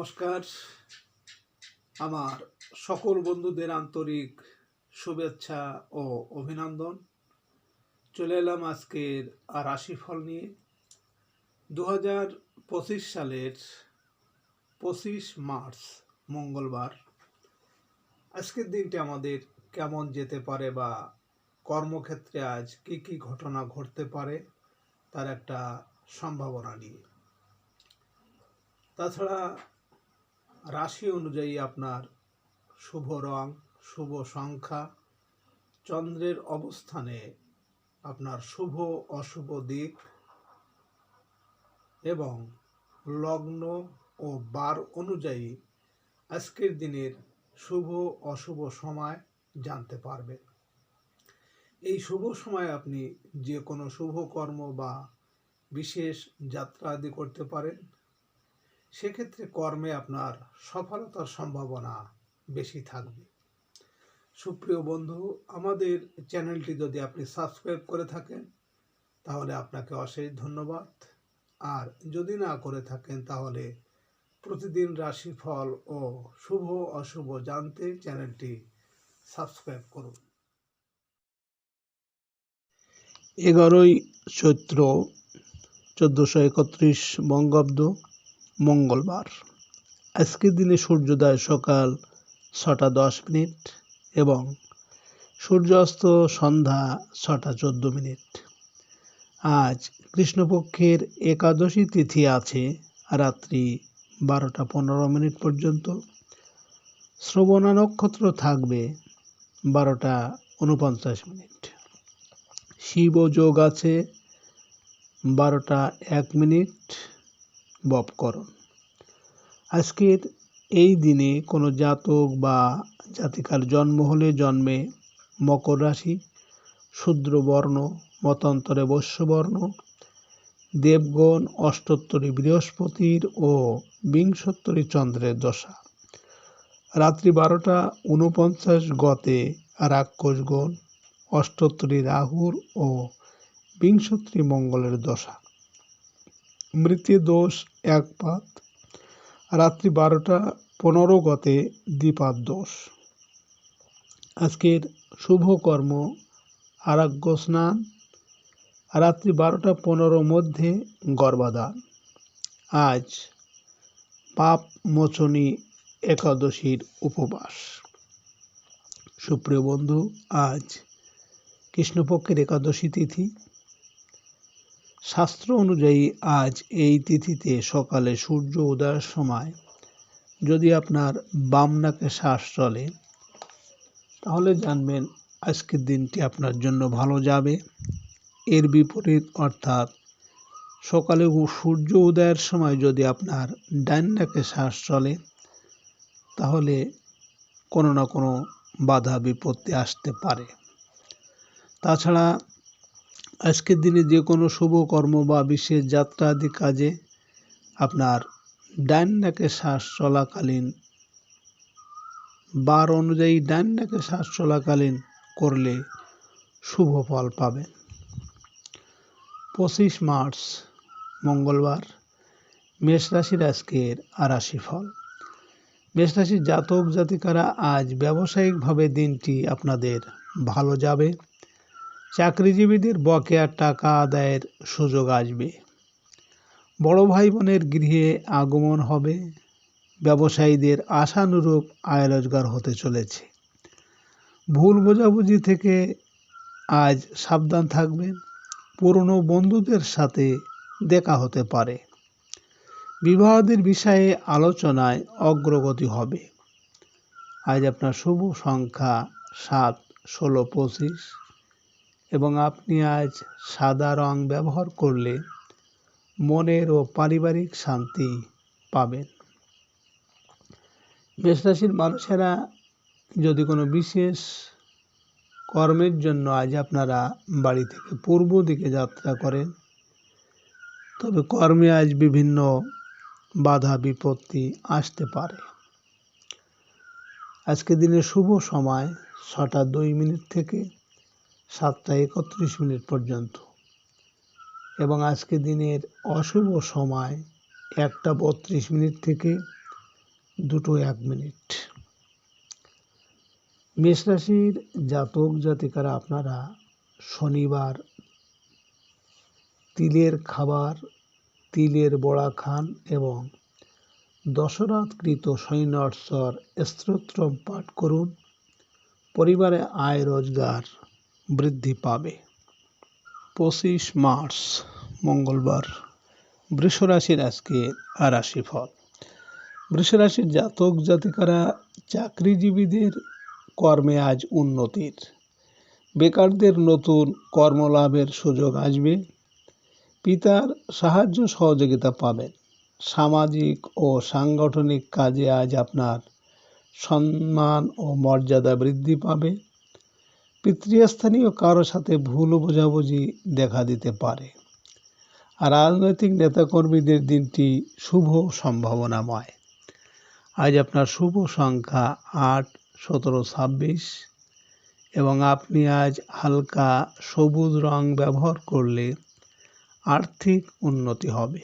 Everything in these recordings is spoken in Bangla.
নমস্কার। আমার সকল বন্ধুদের আন্তরিক শুভেচ্ছা ও অভিনন্দন। চলে এলাম আজকের রাশিফল নিয়ে। 2025 সালের 25 মার্চ মঙ্গলবার। আজকের দিনটি আমাদের কেমন যেতে পারে বা কর্মক্ষেত্রে আজ কি কি ঘটনা ঘটতে পারে তার একটা সম্ভাবনা নিয়ে। তাছাড়া রাশি অনুযায়ী আপনার শুভ রং, শুভ সংখ্যা, চন্দ্রের অবস্থানে আপনার শুভ অশুভ দিক এবং লগ্ন ও বার অনুযায়ী আজকের দিনের শুভ অশুভ সময় জানতে পারবেন। এই শুভ সময় আপনি যে কোনো শুভ কর্ম বা বিশেষ যাত্রা আদি করতে পারেন। সেক্ষেত্রে কর্মে আপনার সফলতার সম্ভাবনা বেশি থাকবে। সুপ্রিয় বন্ধু, আমাদের চ্যানেলটি যদি আপনি সাবস্ক্রাইব করে থাকেন তাহলে আপনাকে অশেষ ধন্যবাদ। আর যদি না করে থাকেন তাহলে প্রতিদিন রাশিফল ও শুভ অশুভ জানতে চ্যানেলটি সাবস্ক্রাইব করুন। 11ই চৈত্র 1431 বঙ্গাব্দ মঙ্গলবার। আজকের দিনে সূর্যোদয় সকাল 6টা 10 মিনিট এবং সূর্যাস্ত সন্ধ্যা 6টা 14 মিনিট। আজ কৃষ্ণপক্ষের একাদশী তিথি আছে রাত্রি 12টা 15 মিনিট পর্যন্ত। শ্রবণা নক্ষত্র থাকবে 12টা 49 মিনিট। শিব যোগ আছে 12টা 1 মিনিট বপকরণ। আজকের এই দিনে কোনো জাতক বা জাতিকার জন্ম হলে জন্মে মকর রাশি, শূদ্র বর্ণ, মতান্তরে বৈশ্যবর্ণ, দেবগণ, অষ্টোত্তরী বৃহস্পতির ও বিংশোত্তরী চন্দ্রের দশা। রাত্রি 12টা 49 গতে রাক্ষসগণ, অষ্টোত্তরী রাহুর ও বিংশোত্তরী মঙ্গলের দশা। মৃত্যু দোষ একপাত। রাত্রি 12টা 15 গতে দ্বিপাদ দোষ। আজকের শুভ কর্ম আরাগ্য স্নান। রাত্রি 12টা 15 মধ্যে গর্ভাধান। আজ পাপ মোচনী একাদশীর উপবাস। সুপ্রিয় বন্ধু, আজ কৃষ্ণপক্ষের একাদশী তিথি। শাস্ত্র অনুযায়ী আজ এই তিথিতে সকালে সূর্য উদয়ের সময় যদি আপনার বাম নাকে শ্বাস চলে তাহলে জানবেন আজকের দিনটি আপনার জন্য ভালো যাবে। এর বিপরীত অর্থাৎ সকালে সূর্য উদয়ের সময় যদি আপনার ডান নাকে শ্বাস চলে তাহলে কোনো না কোনো বাধা বিপত্তি আসতে পারে। তাছাড়া আজকের দিনে যে কোনো শুভ কর্ম বা বিশেষ যাত্রা আদি কাজে আপনার ডান নাকে শ্বাস চলাকালীন বার অনুযায়ী ডান নাকে শ্বাস চলাকালীন করলে শুভ ফল পাবেন। 25 মার্চ মঙ্গলবার। মেষ রাশির আজকের রাশিফল। মেষ রাশির জাতক জাতিকারা আজ ব্যবসায়িকভাবে দিনটি আপনাদের ভালো যাবে। চাকরিজীবীদের বকেয়া টাকা আদায়ের সুযোগ আসবে। বড় ভাই বোনের গৃহে আগমন হবে। ব্যবসায়ীদের আশানুরূপ আয় রোজগার হতে চলেছে। ভুল বোঝাবুঝি থেকে আজ সাবধান থাকবেন। পুরনো বন্ধুদের সাথে দেখা হতে পারে। বিবাহের বিষয়ে আলোচনায় অগ্রগতি হবে। আজ আপনার শুভ সংখ্যা 7, 16, 25 এবং আপনি আজ সাদা রং ব্যবহার করলে মনের ও পারিবারিক শান্তি পাবেন। মেষ রাশির মানুষেরা যদি কোনো বিশেষ কর্মের জন্য আজ আপনারা বাড়ি থেকে পূর্ব দিকে যাত্রা করেন তবে কর্মে আজ বিভিন্ন বাধা বিপত্তি আসতে পারে। আজকের দিনের শুভ সময় 6টা 2 মিনিট থেকে 7টা 31 মিনিট পর্যন্ত এবং আজকের দিনের অশুভ সময় 1টা 32 মিনিট থেকে 2:01। মেষ রাশির জাতক জাতিকারা আপনারা শনিবার তিলের খাবার, তিলের বড়া খান এবং দশরথকৃত শনিনশ্বর স্তোত্র পাঠ করুন। পরিবারে আয় রোজগার বৃদ্ধি পাবে। 25 মার্চ মঙ্গলবার বৃষ রাশির আজকে রাশিফল। বৃষ রাশির জাতক জাতিকারা চাকরিজীবীদের কর্মে আজ উন্নতির, বেকারদের নতুন কর্মলাভের সুযোগ আসবে। পিতার সাহায্য সহযোগিতা পাবেন। সামাজিক ও সাংগঠনিক কাজে আজ আপনার সম্মান ও মর্যাদা বৃদ্ধি পাবে। পিতৃস্থানীয় কারো সাথে ভুল বোঝাবুঝি দেখা দিতে পারে। আর রাজনৈতিক নেতাকর্মীদের দিনটি শুভ সম্ভাবনাময়। আজ আপনার শুভ সংখ্যা 8, 17, 26 এবং আপনি আজ হালকা সবুজ রং ব্যবহার করলে আর্থিক উন্নতি হবে।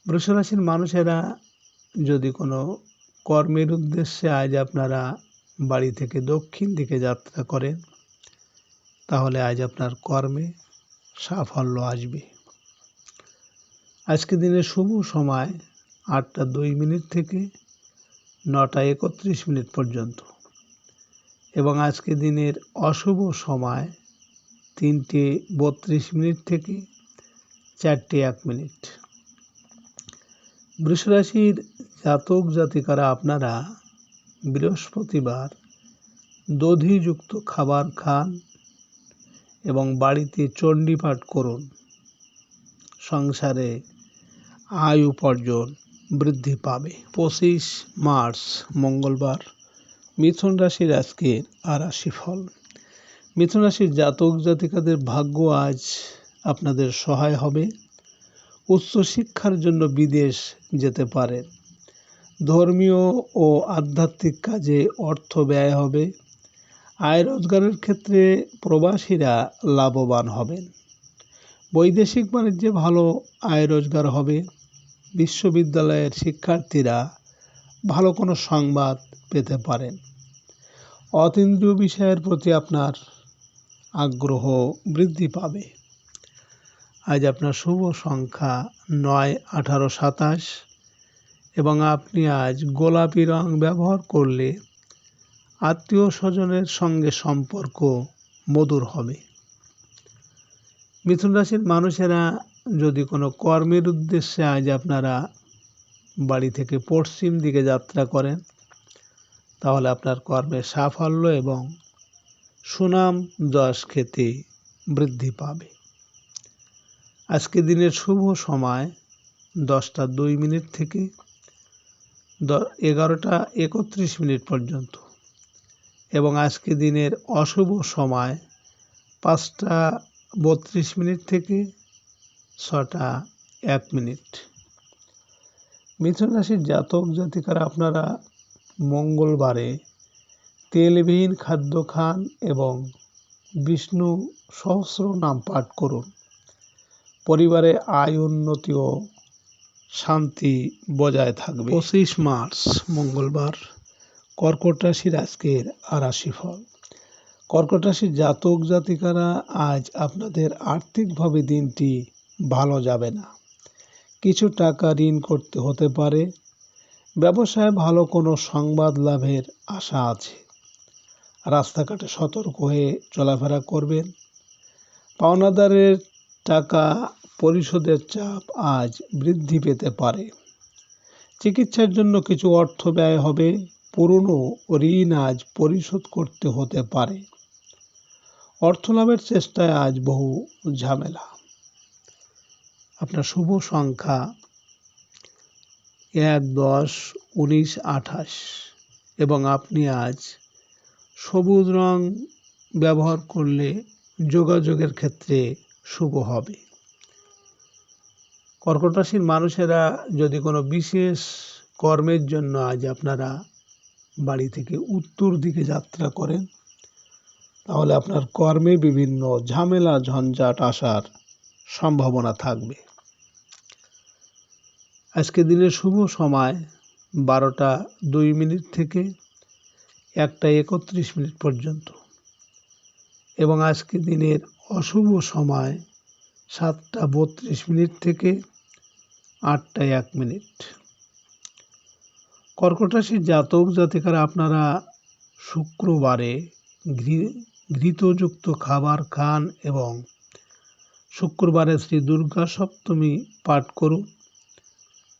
বৃষ রাশির মানুষেরা যদি কোনো কর্মের উদ্দেশ্যে আজ আপনারা বাড়ি থেকে দক্ষিণ দিকে যাত্রা করেন, তাহলে আজ আপনার কর্মে সাফল্য আসবে। আজকে দিনের শুভ সময় 8:02 থেকে 9:31 পর্যন্ত এবং আজকে দিনের অশুভ সময় 3:32 থেকে 4:01। বৃষ রাশির জাতক জাতিকারা আপনারা বৃহস্পতিবার দধিযুক্ত খাবার খান এবং বাড়িতে চণ্ডী পাঠ করুন। সংসারে আয় উপার্জন বৃদ্ধি পাবে। 25 মার্চ মঙ্গলবার মিথুন রাশির আজকের রাশিফল। মিথুন রাশির জাতক জাতিকাদের ভাগ্য আজ আপনাদের সহায় হবে। উচ্চশিক্ষার জন্য বিদেশ যেতে পারেন। ধর্মীয় ও আধ্যাত্মিক কাজে অর্থ ব্যয় হবে। আয় রোজগারের ক্ষেত্রে প্রবাসীরা লাভবান হবেন। বৈদেশিক বাণিজ্যে ভালো আয় রোজগার হবে। বিশ্ববিদ্যালয়ের শিক্ষার্থীরা ভালো কোনো সংবাদ পেতে পারেন। অতীন্দ্রিয় বিষয়ের প্রতি আপনার আগ্রহ বৃদ্ধি পাবে। আজ আপনার শুভ সংখ্যা 9, 18, 27 এবং আপনি আজ গোলাপি রং ব্যবহার করলে আত্মীয় স্বজনের সঙ্গে সম্পর্ক মধুর হবে। মিথুন রাশির মানুষেরা যদি কোনো কর্মের উদ্দেশ্যে আজ আপনারা বাড়ি থেকে পশ্চিম দিকে যাত্রা করেন, তাহলে আপনার কর্মের সাফল্য এবং সুনাম যশ খ্যাতি বৃদ্ধি পাবে। আজকে দিনের শুভ সময় 10:02 থেকে 11:31 পর্যন্ত এবং আজকে দিনের অশুভ সময় 5:32 থেকে 6:01। মিথুন রাশির জাতক জাতিকারা আপনারা মঙ্গলবারে তেলবিহীন খাদ্য খান এবং বিষ্ণু সহস্রনাম পাঠ করুন। পরিবারে আয় উন্নতি ও শান্তি বজায় থাকবে। 25 মার্চ মঙ্গলবার কর্কট রাশির আজকের রাশিফল। কর্কট রাশির জাতক জাতিকারা আজ আপনাদের আর্থিকভাবে দিনটি ভালো যাবে না। কিছু টাকা ঋণ করতে হতে পারে। ব্যবসায় ভালো কোনো সংবাদ লাভের আশা আছে। রাস্তাঘাটে সতর্ক হয়ে চলাফেরা করবেন। পাওনাদারের টাকা পরিশোধের চাপ আজ বৃদ্ধি পেতে পারে। চিকিৎসার জন্য কিছু অর্থ ব্যয় হবে। পুরনো ঋণ আজ পরিশোধ করতে হতে পারে। অর্থ লাভের চেষ্টায় আজ বহু ঝামেলা। আপনার শুভ সংখ্যা 1, 10, 19, 28 এবং আপনি আজ সবুজ রং ব্যবহার করলে যোগাযোগের ক্ষেত্রে শুভ হবে। কর্কট রাশির মানুষেরা যদি কোনো বিশেষ কর্মের জন্য আজ আপনারা বাড়ি থেকে উত্তর দিকে যাত্রা করেন, তাহলে আপনার কর্মে বিভিন্ন ঝামেলা ঝঞ্ঝাট আসার সম্ভাবনা থাকবে। আজকে দিনের শুভ সময় 12:02 থেকে 1:31 পর্যন্ত। এবং আজকে দিনের অশুভ সময় 7:32 থেকে 8:01। কর্কট রাশির জাতক জাতিকারা আপনারা শুক্রবারে ঘৃতযুক্ত খাবার খান এবং শুক্রবারে শ্রী দুর্গা সপ্তমী পাঠ করুন।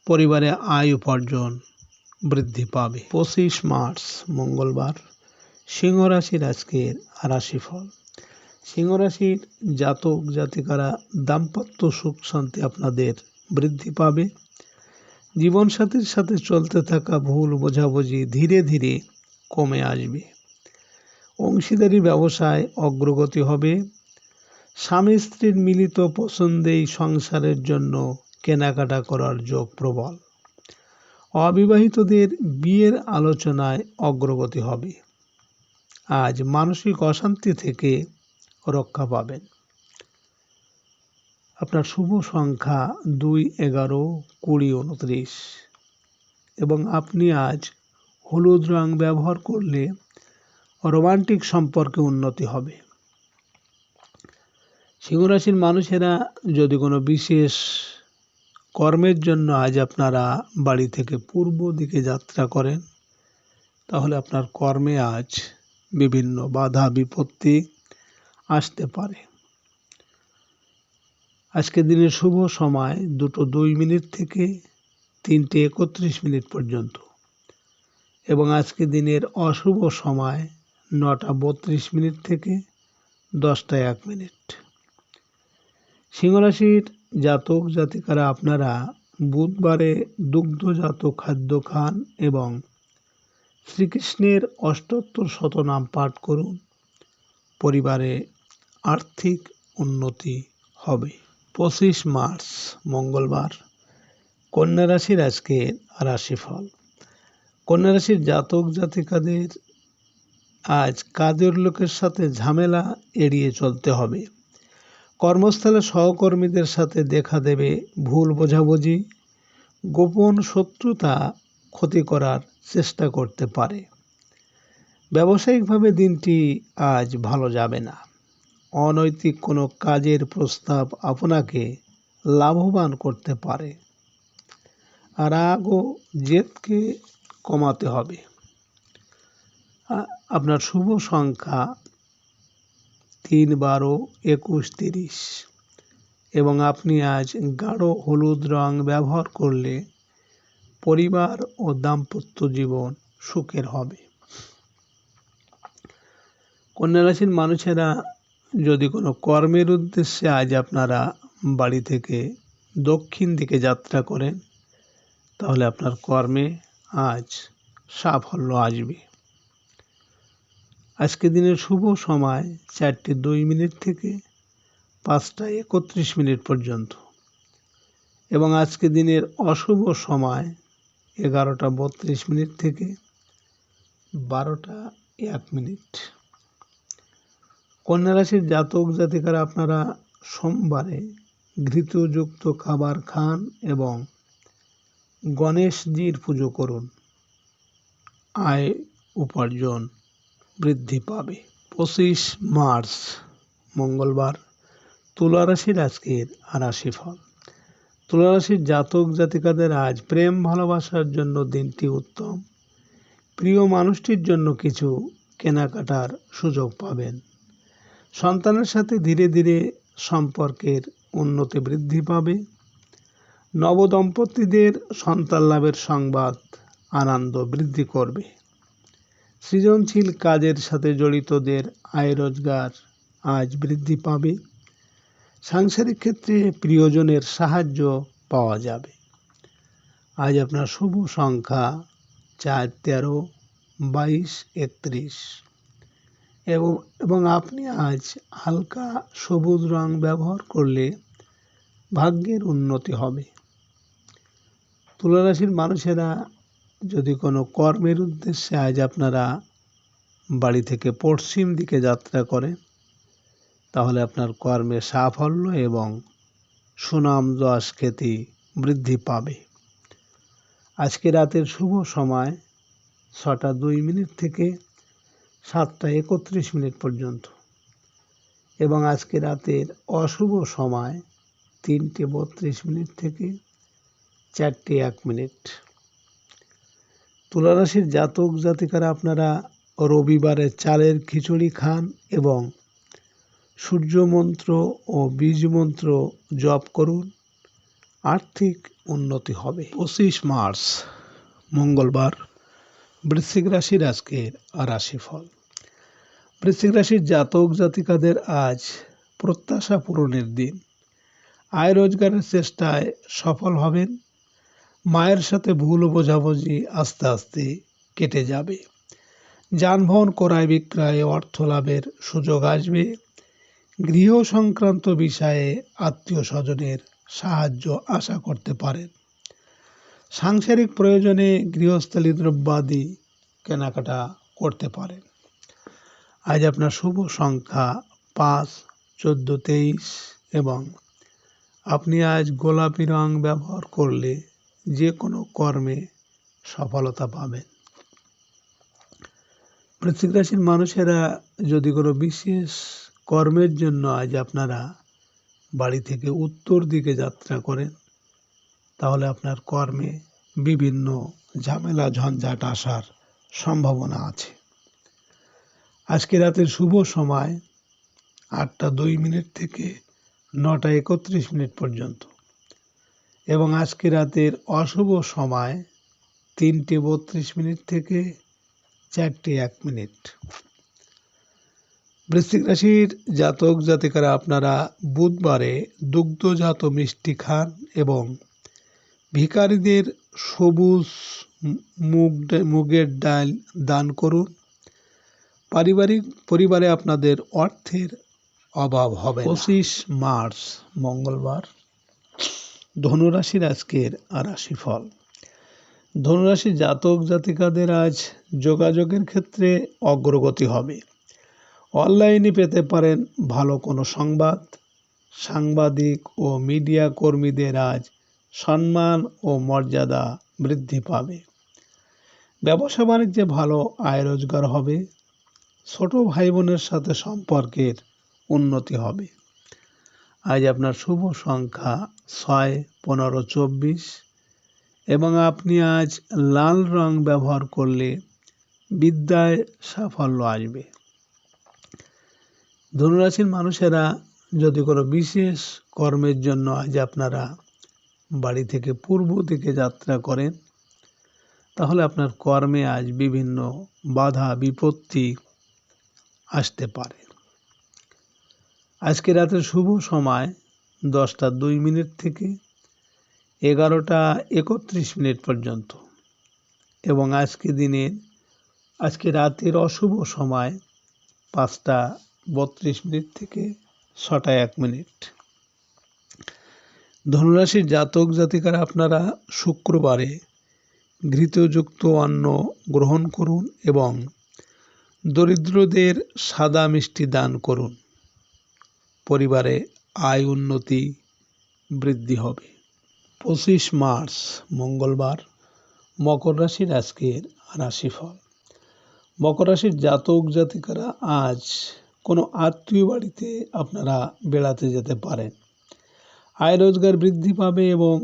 পরিবারে আয় উপার্জন বৃদ্ধি পাবে। 25 মার্চ মঙ্গলবার, সিংহ রাশির আজকের রাশিফল। সিংহ রাশির জাতক জাতিকারা দাম্পত্য সুখ শান্তি আপনাদের বৃদ্ধি পাবে। জীবনসাথীর সাথে চলতে থাকা ভুল বোঝাবুঝি ধীরে ধীরে কমে আসবে। অংশীদারি ব্যবসায় অগ্রগতি হবে। স্বামী স্ত্রীর মিলিত পছন্দেই সংসারের জন্য কেনাকাটা করার যোগ প্রবল। অবিবাহিতদের বিয়ের আলোচনায় অগ্রগতি হবে। আজ মানসিক অশান্তি থেকে রক্ষা পাবেন। আপনার শুভ সংখ্যা 2, 11, 20, 29 এবং আপনি আজ হলুদ রং ব্যবহার করলে রোমান্টিক সম্পর্কে উন্নতি হবে। সিংহ রাশির মানুষেরা যদি কোনো বিশেষ কর্মের জন্য আজ আপনারা বাড়ি থেকে পূর্ব দিকে যাত্রা করেন, তাহলে আপনার কর্মে আজ বিভিন্ন বাধা বিপত্তি আসতে পারে। আজকের দিনের শুভ সময় 2:02 থেকে 3:31 পর্যন্ত এবং আজকের দিনের অশুভ সময় 9:32 থেকে 10:01। সিংহ রাশির জাতক জাতিকারা আপনারা বুধবারে দুগ্ধজাত খাদ্য খান এবং শ্রীকৃষ্ণের অষ্টোত্তর শতনাম পাঠ করুন। পরিবারে আর্থিক উন্নতি হবে। 25 মার্চ মঙ্গলবার, কন্যা রাশির আজকের রাশিফল। কন্যা রাশির জাতক জাতিকাদের আজ কাজের লোকের সাথে ঝামেলা এড়িয়ে চলতে হবে। কর্মস্থলে সহকর্মীদের সাথে দেখা দেবে ভুল বোঝাবুঝি। গোপন শত্রুতা ক্ষতি করার চেষ্টা করতে পারে। ব্যবসায়িকভাবে দিনটি আজ ভালো যাবে না। অনৈতিক কোনো কাজের প্রস্তাব আপনাকে লাভবান করতে পারে। রাগ ও জেদকে কমাতে হবে। আপনার শুভ সংখ্যা 3, 12, 21, 30 এবং আপনি আজ গাঢ় হলুদ রং ব্যবহার করলে পরিবার ও দাম্পত্য জীবন সুখের হবে। কন্যা রাশির মানুষেরা যদি কোনো কর্মের উদ্দেশ্যে আজ আপনারা বাড়ি থেকে দক্ষিণ দিকে যাত্রা করেন, তাহলে আপনার কর্মে আজ সাফল্য আসবে। আজকে দিনের শুভ সময় 4:02 থেকে 5:31 পর্যন্ত এবং আজকে দিনের অশুভ সময় 11:32 থেকে 12:01। কন্যা রাশির জাতক জাতিকারা আপনারা সোমবারে ঘৃতযুক্ত খাবার খান এবং গণেশজির পুজো করুন। আয় উপার্জন বৃদ্ধি পাবে। 25 মার্চ মঙ্গলবার, তুলা রাশির আজকের রাশিফল। তুলা রাশির জাতক জাতিকাদের আজ প্রেম ভালোবাসার জন্য দিনটি উত্তম। প্রিয় মানুষটির জন্য কিছু কেনাকাটার সুযোগ পাবেন। সন্তানের সাথে ধীরে ধীরে সম্পর্কের উন্নতি বৃদ্ধি পাবে। নবদম্পতিদের সন্তান লাভের সংবাদ আনন্দ বৃদ্ধি করবে। সৃজনশীল কাজের সাথে জড়িতদের আয় রোজগার আজ বৃদ্ধি পাবে। সাংসারিক ক্ষেত্রে প্রিয়জনের সাহায্য পাওয়া যাবে। আজ আপনার শুভ সংখ্যা 4, 13, 22, 31 এবং আপনি আজ হালকা সবুজ রং ব্যবহার করলে ভাগ্যের উন্নতি হবে। তুলা রাশির মানুষেরা যদি কোনো কর্মের উদ্দেশ্যে আজ আপনারা বাড়ি থেকে পশ্চিম দিকে যাত্রা করেন, তাহলে আপনার কর্মে সাফল্য এবং সুনাম যশ খ্যাতি বৃদ্ধি পাবে। আজকে রাতের শুভ সময় 6টা 2 মিনিট থেকে 7টা 31 মিনিট পর্যন্ত এবং আজকে রাতের অশুভ সময় 3টে 32 মিনিট থেকে 4টে 1 মিনিট। তুলা রাশির জাতক জাতিকারা আপনারা রবিবারে চালের খিচুড়ি খান এবং সূর্য মন্ত্র ও বীজ মন্ত্র জপ করুন, আর্থিক উন্নতি হবে। 25 মার্চ মঙ্গলবার বৃশ্চিক রাশির আজকের রাশিফল। বৃশ্চিক রাশির জাতক জাতিকাদের আজ প্রত্যাশা পূরণের দিন। আয় রোজগারের চেষ্টায় সফল হবেন। মায়ের সাথে ভুল বোঝাবুঝি আস্তে আস্তে কেটে যাবে। যানবাহন ক্রয় বিক্রয়ে অর্থ লাভের সুযোগ আসবে। গৃহ সংক্রান্ত বিষয়ে আত্মীয় স্বজনের সাহায্য আশা করতে পারেন। সাংসারিক প্রয়োজনে গৃহস্থালী দ্রব্যাদি কেনাকাটা করতে পারেন। আজ আপনার শুভ সংখ্যা 5, 14, 23 এবং আপনি আজ গোলাপি রং ব্যবহার করলে যে কোনো কর্মে সফলতা পাবেন। বৃশ্চিক রাশির মানুষেরা যদি কোনো বিশেষ কর্মের জন্য আজ আপনারা বাড়ি থেকে উত্তর দিকে যাত্রা করেন, তাহলে আপনার কর্মে বিভিন্ন ঝামেলা ঝঞ্ঝাট আসার সম্ভাবনা আছে। আজকে রাতের শুভ সময় 8টা 2 মিনিট থেকে 9টা 31 মিনিট পর্যন্ত এবং আজকে রাতের অশুভ সময় 3টে 32 মিনিট থেকে 4টে 1 মিনিট। বৃশ্চিক রাশির জাতক জাতিকারা আপনারা বুধবারে দুগ্ধজাত মিষ্টি খান এবং ভিখারিদের সবুজ মুগের ডাল দান করুন। পরিবারে আপনাদের অর্থের অভাব হবে। 25 মার্চ মঙ্গলবার ধনুরাশির আজকের রাশিফল। ধনুরাশির জাতক জাতিকাদের আজ যোগাযোগের ক্ষেত্রে অগ্রগতি হবে। অনলাইনে পেতে পারেন ভালো কোনো সংবাদ। সাংবাদিক ও মিডিয়া কর্মীদের আজ সম্মান ও মর্যাদা বৃদ্ধি পাবে। ব্যবসা বাণিজ্যে ভালো আয় রোজগার হবে। ছোট ভাই বোনের সাথে সম্পর্কের উন্নতি হবে। আজ আপনার শুভ সংখ্যা 6, 15, 24 এবং আপনি আজ লাল রং ব্যবহার করলে বিদ্যায় সাফল্য আসবে। ধনুরাশির মানুষেরা যদি কোনো বিশেষ কর্মের জন্য আজ আপনারা বাড়ি থেকে পূর্ব দিকে যাত্রা করেন, তাহলে আপনার কর্মে আজ বিভিন্ন বাধা বিপত্তি আসতে পারে। আজকে রাতের শুভ সময় 10টা 2 মিনিট থেকে 11টা 31 মিনিট পর্যন্ত এবং আজকে রাতের অশুভ সময় 5টা 32 মিনিট থেকে 6টা 1 মিনিট। ধনুরাশির জাতক জাতিকারা আপনারা শুক্রবারে ঘৃতযুক্ত অন্ন গ্রহণ করুন এবং দরিদ্রদের সাদা মিষ্টি দান করুন। পরিবারে আয় উন্নতি বৃদ্ধি হবে। 25 মার্চ মঙ্গলবার মকর রাশির আজকের রাশিফল। মকর রাশির জাতক জাতিকারা আজ কোনো আত্মীয় বাড়িতে আপনারা বেড়াতে যেতে পারেন। আয় রোজগার বৃদ্ধি পাবে এবং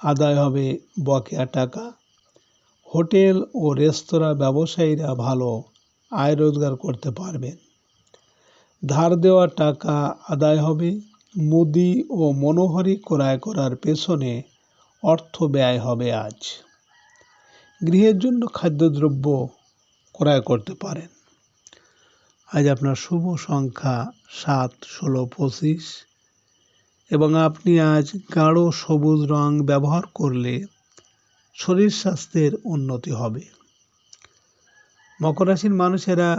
আদায় হবে বকেয়া টাকা। হোটেল ও রেস্তোরাঁ ব্যবসায়ীরা ভালো আয় রোজগার করতে পারবেন। ধার দেওয়া টাকা আদায় হবে। মুদি ও মনোহারি ক্রয় করার পেছনে অর্থ ব্যয় হবে আজ। গৃহের জন্য খাদ্যদ্রব্য ক্রয় করতে পারেন। আজ আপনার শুভ সংখ্যা 7, 16, 25 এবং আপনি আজ গাঢ় সবুজ রং ব্যবহার করলে শরীর স্বাস্থ্যের উন্নতি হবে। মকর রাশির মানুষেরা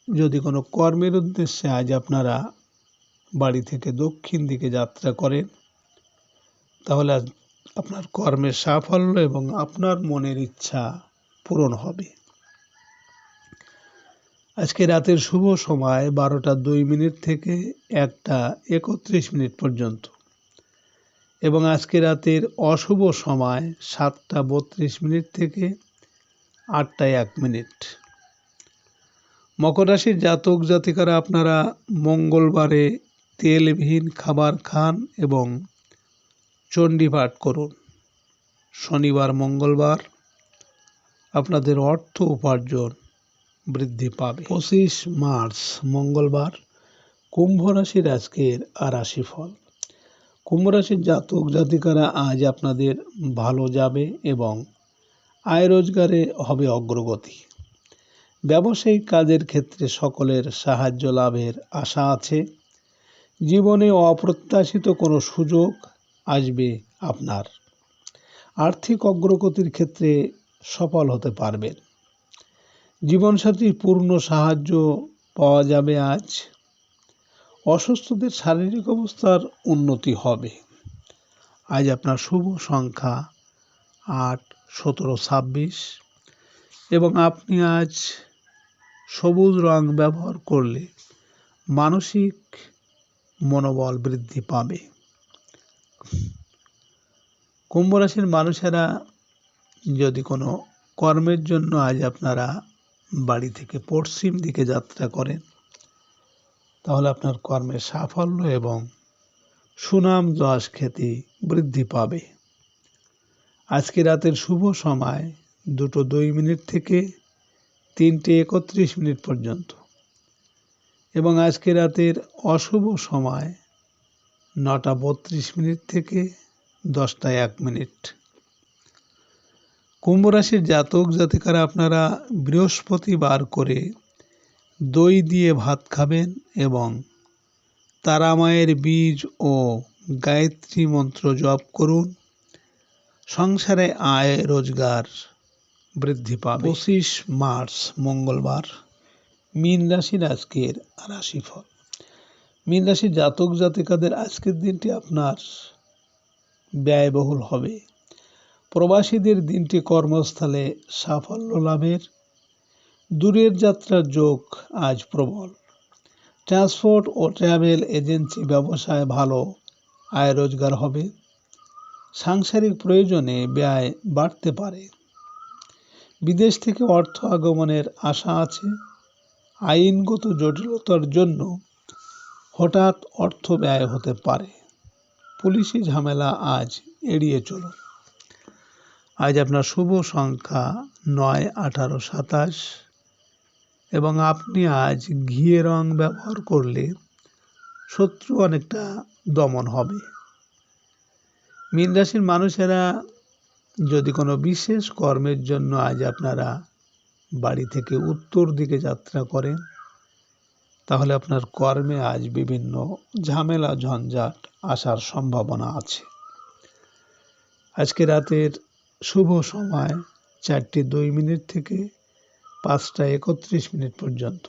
যদি কোনো কর্মের উদ্দেশ্যে আজ আপনারা বাড়ি থেকে দক্ষিণ দিকে যাত্রা করেন, তাহলে আপনার কর্মের সাফল্য এবং আপনার মনের ইচ্ছা পূরণ হবে। আজকে রাতের শুভ সময় 12টা 2 মিনিট থেকে 1টা 31 মিনিট পর্যন্ত এবং আজকে রাতের অশুভ সময় 7:32 থেকে 8:01। মকর রাশির জাতক জাতিকারা আপনারা মঙ্গলবারে তেলবিহীন খাবার খান এবং চণ্ডী পাঠ করুন। শনিবার মঙ্গলবার আপনাদের অর্থ উপার্জন বৃদ্ধি পাবে। 25 মার্চ মঙ্গলবার কুম্ভ রাশির আজকের রাশিফল। কুম্ভ রাশির জাতক জাতিকারা আজ আপনাদের ভালো যাবে এবং আয় রোজগারে হবে অগ্রগতি। ব্যবসায়িক কাজের ক্ষেত্রে সকলের সাহায্য লাভের আশা আছে। জীবনে অপ্রত্যাশিত কোনো সুযোগ আসবে আপনার। আর্থিক অগ্রগতির ক্ষেত্রে সফল হতে পারবেন। জীবনসাথীর পূর্ণ সাহায্য পাওয়া যাবে আজ। অসুস্থদের শারীরিক অবস্থার উন্নতি হবে। আজ আপনার শুভ সংখ্যা 8, 17, 26 এবং আপনি আজ সবুজ রং ব্যবহার করলে মানসিক মনোবল বৃদ্ধি পাবে। কুম্ভ রাশির মানুষেরা যদি কোনো কর্মের জন্য আজ আপনারা বাড়ি থেকে পশ্চিম দিকে যাত্রা করেন, তাহলে আপনার কর্মের সাফল্য এবং সুনাম যশ খ্যাতি বৃদ্ধি পাবে। আজকে রাতের শুভ সময় 2:02 থেকে 3:31 পর্যন্ত এবং আজকে রাতের অশুভ সময় 9:32 থেকে 10:01। কুম্ভ রাশির জাতক জাতিকারা আপনারা বৃহস্পতিবার করে দই দিয়ে ভাত খাবেন এবং তারা মায়ের বীজ ও গায়ত্রী মন্ত্র জপ করুন। সংসারে আয় রোজগার বৃদ্ধি পাবে। 25 মার্চ মঙ্গলবার মীন রাশির আজকের রাশিফল। মীন রাশির জাতক জাতিকাদের আজকের দিনটি আপনার ব্যয়বহুল হবে। প্রবাসীদের দিনটি কর্মস্থলে সাফল্য লাভের। দূরের যাত্রার যোগ আজ প্রবল। ট্রান্সপোর্ট ও ট্রাভেল এজেন্সি ব্যবসায় ভালো আয় রোজগার হবে। সাংসারিক প্রয়োজনে ব্যয় বাড়তে পারে। বিদেশ থেকে অর্থ আগমনের আশা আছে। আইনগত জটিলতার জন্য হঠাৎ অর্থ ব্যয় হতে পারে। পুলিশি ঝামেলা আজ এড়িয়ে চলুন। আজ আপনার শুভ সংখ্যা 9, 18, 27 এবং আপনি আজ ঘিয়ে রং ব্যবহার করলে শত্রু অনেকটা দমন হবে। মীন রাশির মানুষেরা যদি কোনো বিশেষ কর্মের জন্য আজ আপনারা বাড়ি থেকে উত্তর দিকে যাত্রা করেন, তাহলে আপনার কর্মে আজ বিভিন্ন ঝামেলা ঝঞ্ঝাট আসার সম্ভাবনা আছে। আজকে রাতের শুভ সময় 4:02 থেকে 5:31 পর্যন্ত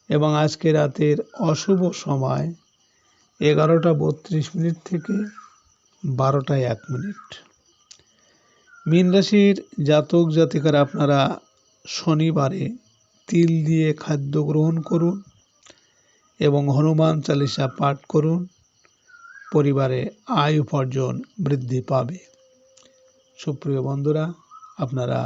এবং আজকে রাতের অশুভ সময় 11:32 থেকে 12:01। মীন রাশির জাতক জাতিকারা আপনারা শনিবারে তিল দিয়ে খাদ্য গ্রহণ করুন এবং হনুমান চালিসা পাঠ করুন। পরিবারে আয় উপার্জন বৃদ্ধি পাবে। সুপ্রিয় বন্ধুরা, আপনারা